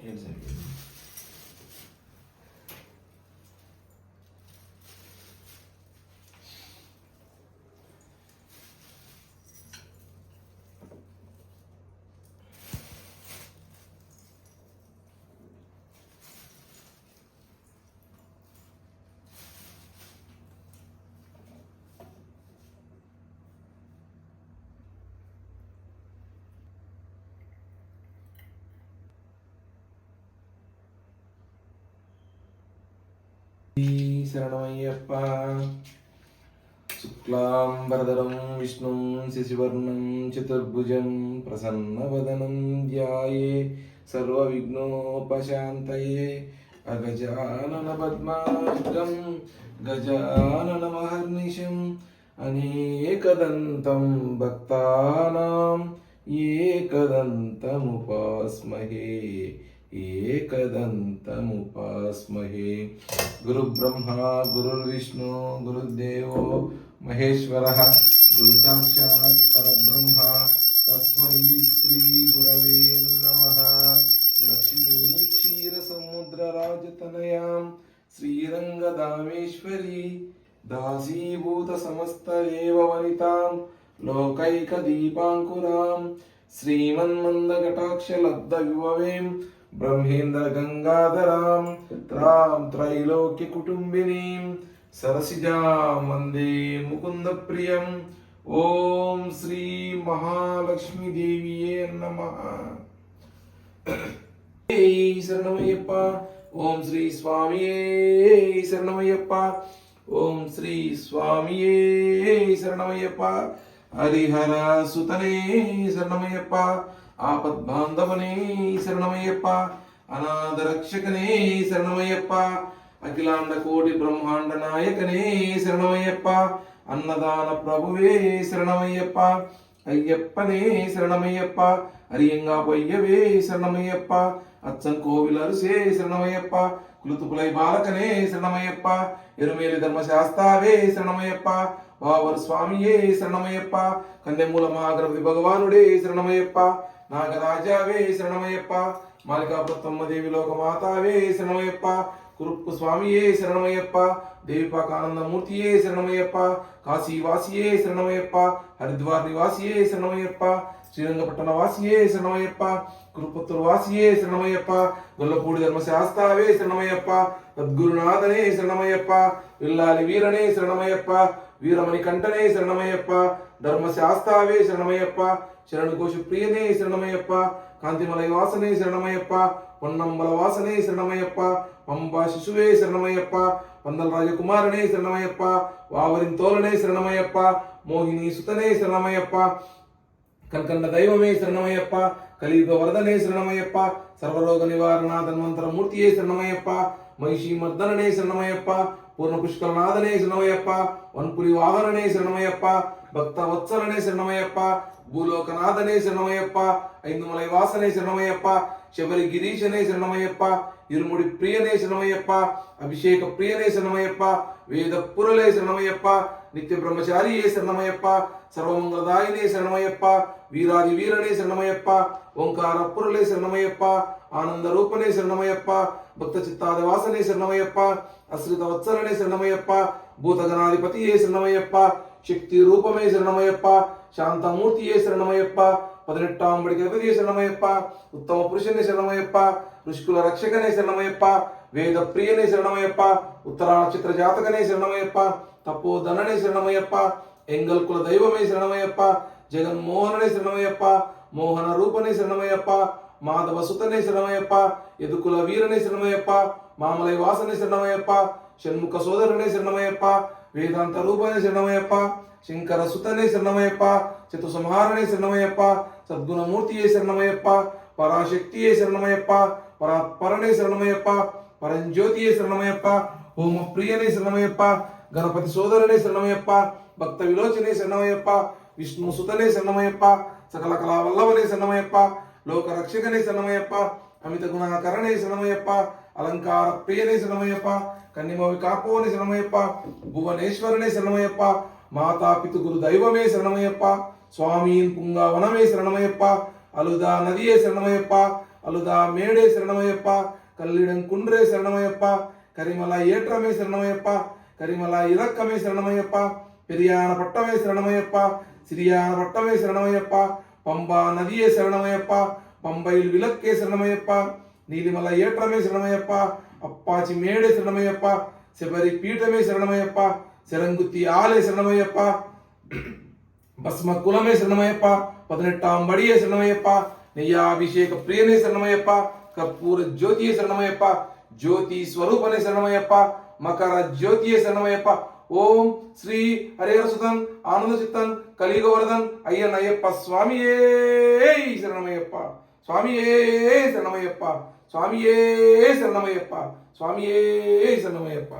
ఏం జరిగింది? శరణమయ్యప్ప. శుక్లాంబరధరం విష్ణుం శశివర్ణం చతుర్భుజం ప్రసన్నవదనం ధ్యాయే సర్వవిఘ్నోపశాంతయే. అగజానన పద్మార్గం గజాననమహర్నిశం అనేకదంతం భక్తానాం ఏకదంతముపాస్మహే एकदन्तमुपास्महे. गुरुब्रह्मा गुरुर्विष्णु गुरुर्देवो महेश्वरः गुरुसाक्षात् परब्रह्म तस्मै श्री गुरवे नमः. लक्ष्मी क्षीरसमुद्रराजतनयां श्रीरङ्गदामेश्वरी दासीभूत समस्तदेववनितां लोकैकदीपाङ्कुरां श्रीमन्मन्दकटाक्षलब्धविभवें ब्रह्मेन्द्र गंगाधरां त्रां त्रैलोक्य कुटुंबिनीं सरसिजां वन्दे मुकुंद प्रियं. ओम श्री महालक्ष्मी देविये नमः. शरणमయ్యప్ప. ओम श्री स्वामिये शरणमయ్యప్ప. ओम श्री स्वामिये शरणमయ్యప్ప. हरिहर सुतने शरणमయ్యప్ప. ఆపద్బాంధవనే శరణమయ్యప్ప. అనాథ రక్షకనే శరణమయ్యప్ప. అఖిలాండ కోటి బ్రహ్మాండ నాయకనే శరణమయ్యప్ప. అన్నదాన ప్రభువే శరణమయ్యప్ప. అయ్యప్పనే శరణమయ్యప్ప. అరియంగా పొయ్యవే శరణమయ్యప్ప. అచ్చన్ కోవిల అరుసే శరణమయ్యప్ప. కులుతుపులై బాలకనే శరణమయ్యప్ప. ఎరుమేలి ధర్మశాస్త్రావే శరణమయ్యప్ప. వావరు స్వామియే శరణమయ్యప్ప. కన్నెమూల మాగరపతి భగవానుడే శరణమయ్యప్ప. నాగరాజావే శరణమయ్యప్ప. మాలికాపురత్తమ్మదేవి లోకమాతావే శరణమయ్యప్ప. కురుప్పు స్వామియే శరణమయ్యప్ప. దేవిపాకానందమూర్తియే శరణమయ్యప్ప. కాశీవాసియే శరణమయ్యప్ప. హరిద్వార్ నివాసియే శరణమయ్యప్ప. శ్రీరంగపట్టణ వాసియే శరణమయ్యప్ప. కురుపుత్తూరు వాసియే శరణమయ్యప్ప. గొల్లపూడి ధర్మశాస్త్రావే శరణమయ్యప్ప. సద్గురునాథనే శరణమయ్యప్ప. విల్లాలి వీరనే శరణమయ్యప్ప. వీరమణి కంఠనే శరణమయ్యప్ప. ధర్మశాస్త్రావే శరణమయ్యప్ప. శరణుకోశ ప్రియనే శరణమయ్యప్ప. కాంతిమలై వాసనే శరణమయ్యప్ప. పొన్నంబల వాసనే శరణమయ్యప్ప. పంబా శిశువే శరణమయ్యప్ప. పందల రాజకుమారనే శరణమయ్యప్ప. వావరింతోలనే శరణమయ్యప్ప. మోహిని సుతనే శరణమయ్యప్ప. కనకండ దైవమే శరణమయ్యప్ప. కలియుగ వరదనే శరణమయ్యప్ప. సర్వరోగ నివారణ ధన్వంతర మూర్తియే శరణమయ్యప్ప. మహిషి మర్దననే శరణమయ్యప్ప. పూర్ణ పుష్కరనాథనే శరణమయ్యప్ప. వన్పురి వాహననే శరణమయ్యప్ప. భక్త వత్సలనే శరణమయ్యప్ప. భూలోకనాథనే శరణమయ్యప్ప. ఐందుమలై వాసనే శరణమయ్యప్ప. శబరి గిరీశనే శరణమయ్యప్ప. ఇరుముడి ప్రియనే శరణమయ్యప్ప. అభిషేక ప్రియనే శరణమయ్యప్ప. వేద పురలే శరణమయ్యప్ప. నిత్య బ్రహ్మచారియే శరణమయ్యప్ప. సర్వమంగళదాయినే శరణమయ్యప్ప. వీరాది వీరనే శరణమయ్యప్ప. ఓంకార పురలే శరణమయ్యప్ప. ఆనంద రూపనే శరణమయ్యప్ప. భక్త చిత్తాది వాసనే శరణమయ్యప్ప. అశ్రిత వత్సలనే శరణమయ్యప్ప. భూతగణాధిపతియే శరణమయ్యప్ప. శక్తి రూపమే శరణమయ్యప్ప. శాంతమూర్తియే శరణమయ్యప్ప. 18 గణపతియే శరణమయ్యప్ప. ఉత్తమ పురుషనే శరణమయ్యప్ప. ఋషికుల రక్షకనే శరణమయ్యప్ప. వేద ప్రియనే శరణమయ్యప్ప. ఉత్తరా నక్షత్ర జాతకనే శరణమయ్యప్ప. తపోధననే శరణమయ్యప్ప. ఎంగల్ కుల దైవమే శరణమయ్యప్ప. జగన్మోహననే శరణమయ్యప్ప. మోహన రూపనే శరణమయ్యప్ప. మాధవ సుతనే శరణమయ్యప్ప. యదుకుల వీరనే శరణమయ్యప్ప. మామలై వాసనే శరణమయ్యప్ప. షణ్ముఖ సోదరునే శరణమయ్యప్ప. వేదాంత రూపనే శరణమయ్యప్ప. శంకర సుతనే శరణమయ్యప్ప. చతు సంహారనే శరణమయ్యప్ప. సద్గుణమూర్తియే శరణమయ్యప్ప. పరాశక్తియే శరణమయ్యప్ప. పరాత్పరనే శరణమయ్యప్ప. పరంజ్యోతియే శరణమయ్యప్ప. హోమ ప్రియనే శరణమయ్యప్ప. గణపతి సోదరునే శరణమయ్యప్ప. భక్త విలోచనే శరణమయ్యప్ప. విష్ణు సుతనే శరణమయ్యప్ప. సకల కళా వల్లభనే శరణమయ్యప్ప. లోక రక్షకనే శరణమయ్యప్ప. అమిత గుణాకరణే శరణమయ్యప్ప. అలంకార ప్రియనే శరణమయ్యప్ప. కన్నిమవి కాపోనే శరణమయ్యప్ప. భువనేశ్వరనే శరణమయ్యప్ప. మాతా పితుగురు దైవమే శరణమయ్యప్ప. స్వామీన్ పుంగావనమే శరణమయ్యప్ప. అలుదా నదియే శరణమయ్యప్ప. அழுதா மேடே சரணமையப்பா, கல்லிடங்குன்றே சரணமையப்பா, கரிமலா ஏற்றமே சரணமையப்பா, கரிமலா இரக்கமே சரணமையப்பா, பெரியான பட்டமே சரணமையப்பா, சிறியான பட்டமே சரணமையப்பா, பம்பா நதியே சரணமையப்பா, பம்பையில் விளக்கே சரணமையப்பா, நீலிமலை ஏற்றமே சரணமையப்பா, அப்பாச்சி மேடே சரணமையப்பா, செபரி பீఠமே శరణమయ్యప్ప, செரங்குத்தி ஆலே శరణమయ్యప్ప, భస్మ కులమే శరణమయ్యప్ప, 18ஆம் படியே శరణమయ్యప్ప, నెయ్యాభిషేక ప్రియనే శరణమయ్యప్ప, కర్పూర జ్యోతియే శరణమయ్యప్ప, జ్యోతి స్వరూపనే శరణమయ్యప్ప, మకర జ్యోతియే శరణమయ్యప్ప. ఓం శ్రీ హరిహర సుతన్ ఆనంద చిత్తన్ కలియుగ వరదన్ అయ్యన్ అయ్యప్ప స్వామియే శరణమయ్యప్ప, స్వామియే శరణమయ్యప్ప, స్వామియే శరణమయ్యప్ప, స్వామియే శరణమయ్యప్ప.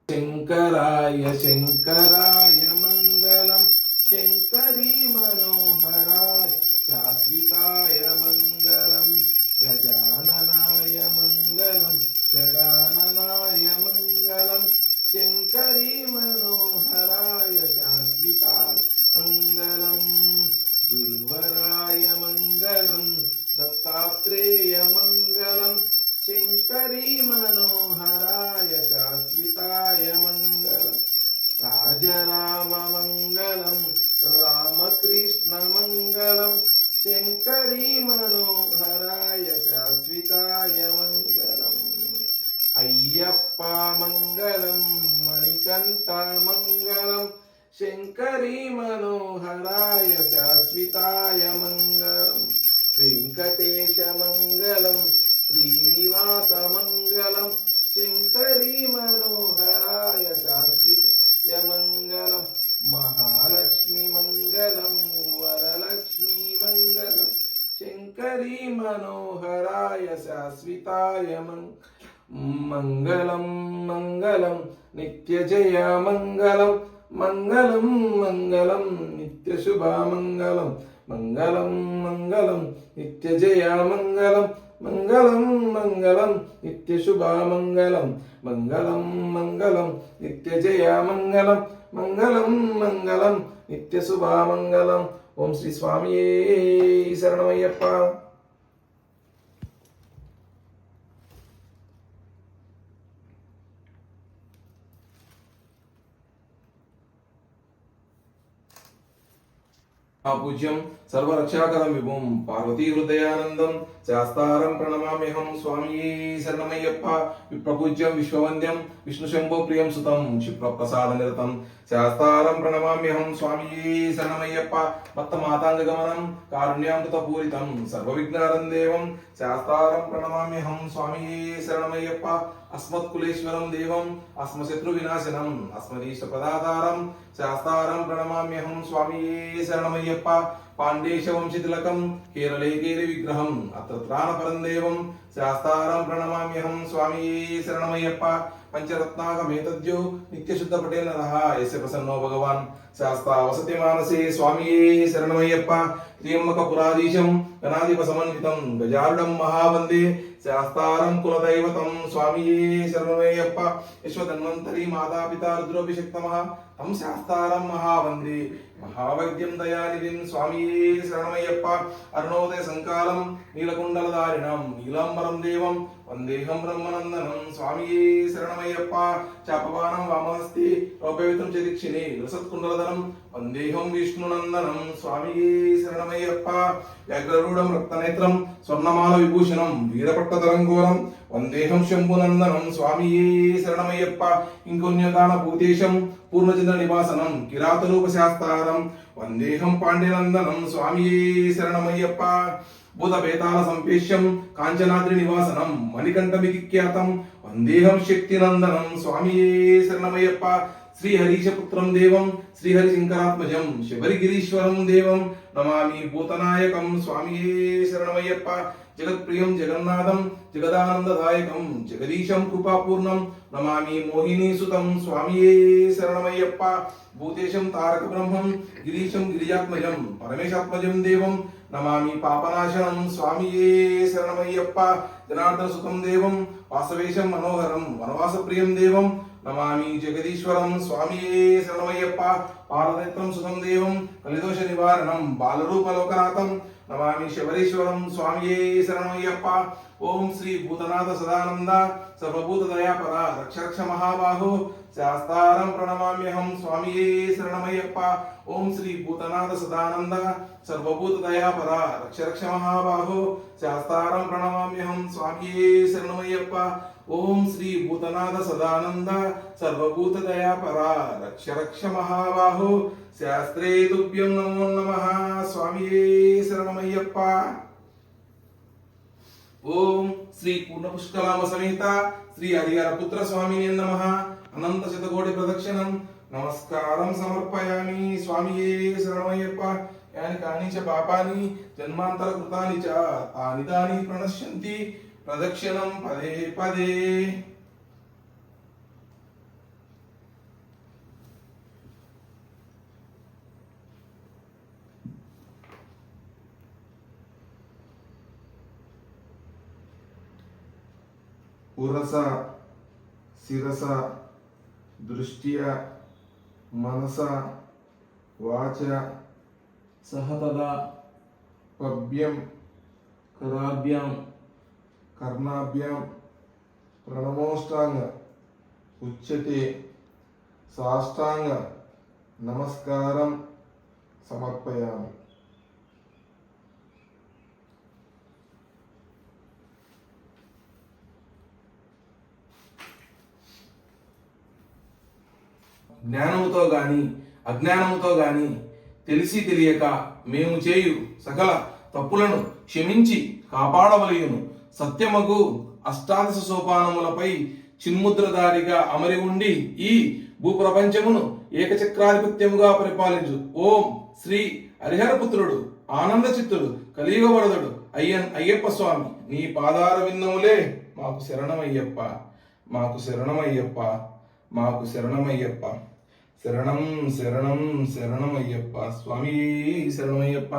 శంకరాయ శంకరాయ మంగళం, శంకరీ మనోహరాయ శాశ్వితాయ మంగళం, గజాననాయ మంగళం, జడాననాయ మంగళం, శంకరీ మనోహరాయ శాశ్వితాయ మంగళం, గురువరాయ మంగళం, దత్తాత్రేయ మంగళం, శంకరీ మనోహరాయ శాశ్వితాయ మంగళం, రాజరామ మంగళం, రామకృష్ణ మంగళం, శంకరీ మనోహరాయ శాశ్వితాయ మంగళం, అయ్యప్ప మంగళం, మణికంఠ మంగళం, శంకరీ మనోహరాయ శాశ్వితాయ మంగళం, వెంకటేశ మంగళం, శ్రీనివాస మంగళం, శంకరీ మనోహరాయ శాశ్వితాయ మంగళం, మహాలక్ష్మి మంగళం, వరలక్ష్మి మంగళం, శంకరీ మనోహరాయ శాశ్వితాయ మంగళం, మంగళం నిత్య జయ మంగళం, మంగళం మంగళం నిత్య శుభ మంగళం, మంగళం మంగళం నిత్య జయ మంగళం, మంగళం మంగళం నిత్య శుభ మంగళం, మంగళం మంగళం నిత్య జయ మంగళం, మంగళం మంగళం నిత్య శుభ మంగళం. ఓం శ్రీ స్వామియే శరణమయ్యప్ప. పూజ్యం సర్వరక్షాకరం విభుం పార్వతీ హృదయానందం శాస్తారం ప్రణమామ్యహం స్వామియే శరణమయ్యప్ప. విప్రపూజ్యం విశ్వవంద్యం విష్ణు శంభో ప్రియం సుతం క్షిప్రప్రసాద నిరతం శాస్తారం ప్రణమామ్యహం స్వామియే శరణమయ్యప్ప. మత్త మాతాంగగమనం కారుణ్యామృత పూరితం సర్వవిఘ్నారం దేవం శాస్తారం ప్రణమామ్యహం స్వామియే శరణమయ్యప్ప. అస్మత్కులేశ్వరం దేవం అస్మశత్రు వినాశనం అస్మదీశ పదాధారం శాస్తారం ప్రణమామ్యహం స్వామియే శరణమయ్యప్ప. పాండేశ వంశతిలకం కేరళే కేలి విగ్రహం అత్ర త్రాణపరం దేవం శాస్తారం ప్రణమామ్యహం స్వామియే శరణమయ్యప్ప. పంచరత్నాగమేతద్యో నిత్యశుద్ధ పటేల నరః యస్య ప్రసన్నో భగవాన్ శాస్తా వసతి మానసే స్వామియే శరణమయ్యప్ప. త్ర్యంబక పురాధీశం గణాధిప సమన్వితం గజారుడం మహావందే శాస్తారం కులదైవతం స్వామియే శరణమయ్యప్ప. విశ్వధన్వంతరి మాతాపితా రుద్రోభిషక్తమః తం శాస్తారం మహావందే మహావైద్యం దయానిధిం స్వామియే శరణమయ్యప్ప. అరుణోదయ సంకాలం నీలకుండలధారిణం నీలాంబరం దేవం వందేహం బ్రహ్మనందనం స్వామియే శరణమయ్యప్ప. చాపవానం వామహస్తి రౌపవితం చ దక్షిణే రసత్కుండలధరం వందేహం విష్ణునందనం స్వామియే శరణమయ్యప్ప. వ్యాఘ్రరూఢం రక్తనేత్రం స్వర్ణమాల విభూషణం వీరపట్టధరం ఘోరం వందేహం శంభునందనం స్వామియే శరణమయ్యప్ప. ఇంకొన్యదాన భూతేశం పూర్ణచంద్ర నివాసనం కిరాతరూప శాస్తారం వందేహం పాండ్యనందనం స్వామియే శరణమయ్యప్ప. భూతభేతాల సంపేష్యం కాంచనాద్రి నివాసనం మణికంఠమిఖ్యాతం వందేహం శక్తినందనం స్వామియే శరణమయ్యప్ప. శ్రీహరీశపుత్రం దేవం శ్రీహరిశంకరాత్మజం శబరిగిరీశ్వరం దేవం నమామి భూతనాయకం స్వామియే శరణమయ్యప్ప. జగత్ప్రియం జగన్నాథం జగదానందదాయకం జగదీశం కృపాపూర్ణం నమామి మోహినీసుతం స్వామియే శరణమయ్యప్ప. భూతేశం తారక బ్రహ్మం గిరీశం గిరిజాత్మజం పరమేశాత్మజం దేవం నమామి పాపనాశనం స్వామియే శరణమయ్యప్ప. జనార్దన సుతం దేవం వాసవేశం మనోహరం వనవాసప్రియం దేవం నమామి జగదీశ్వరం స్వామియే శరణమయ్యప్ప. పారదత్తం సుతం దేవం కలిదోష నివారణం బాలరూపలోకనాథం నమామి శబరీశ్వరం స్వామియే శరణమయ్యప్ప. ఓం శ్రీ భూతనాథ సదానంద సర్వభూత దయాపర రక్ష రక్ష మహాబాహో శాస్తారం ప్రణమామ్యహం స్వామియే శరణమయ్యప్ప. ఓం శ్రీ భూతనాథ సదానంద సర్వభూత దయాపర రక్ష రక్ష మహాబాహో శాస్తారం ప్రణమామ్యహం స్వామియే శరణమయ్యప్ప. ఓం శ్రీ భూతనాథ సదానంద సర్వభూత దయాపర రక్ష రక్ష మహాబాహో శాస్త్రే తుభ్యం నమో నమః స్వామియే శరణమయ్యప్ప. ఓం శ్రీ పూర్ణపుష్కలామ సమేత శ్రీ హరిహర పుత్ర స్వామినే నమః. అనంత శతకోటి ప్రదక్షిణం నమస్కారం సమర్పయామి స్వామియే శరణమయ్యప్ప. యాని కాని చ పాపాని జన్మాంతర కృతాని చ తాని తాని ప్రణశ్యంతి ప్రదక్షిణం పదే పదే. పురస శిరస దృష్ట్య మనస వాచ సహతదా పభ్యం కరాభ్యాం కర్ణాభ్యాం ప్రణమోష్టాంగ ఉచ్యతే సాష్టాంగ నమస్కారం సమర్పయామి. జ్ఞానముతో గాని అజ్ఞానముతో గాని తెలిసి తెలియక మేము చేయు సకల తప్పులను క్షమించి కాపాడవలయును. సత్యమగు అష్టాదశ సోపానములపై చిన్ముద్రధారిగా అమరి ఉండి ఈ భూప్రపంచమును ఏకచక్రాధిపత్యముగా పరిపాలించు ఓం శ్రీ హరిహరపుత్రుడు ఆనంద చిత్తుడు కలియుగ వరదుడు అయ్యప్ప స్వామి నీ పాదార విన్నములే మాకు శరణమయ్యప్ప, మాకు శరణమయ్యప్ప, మాకు శరణమయ్యప్ప. శరణం శరణం శరణమయ్యప్ప స్వామి శరణమయ్యప్ప.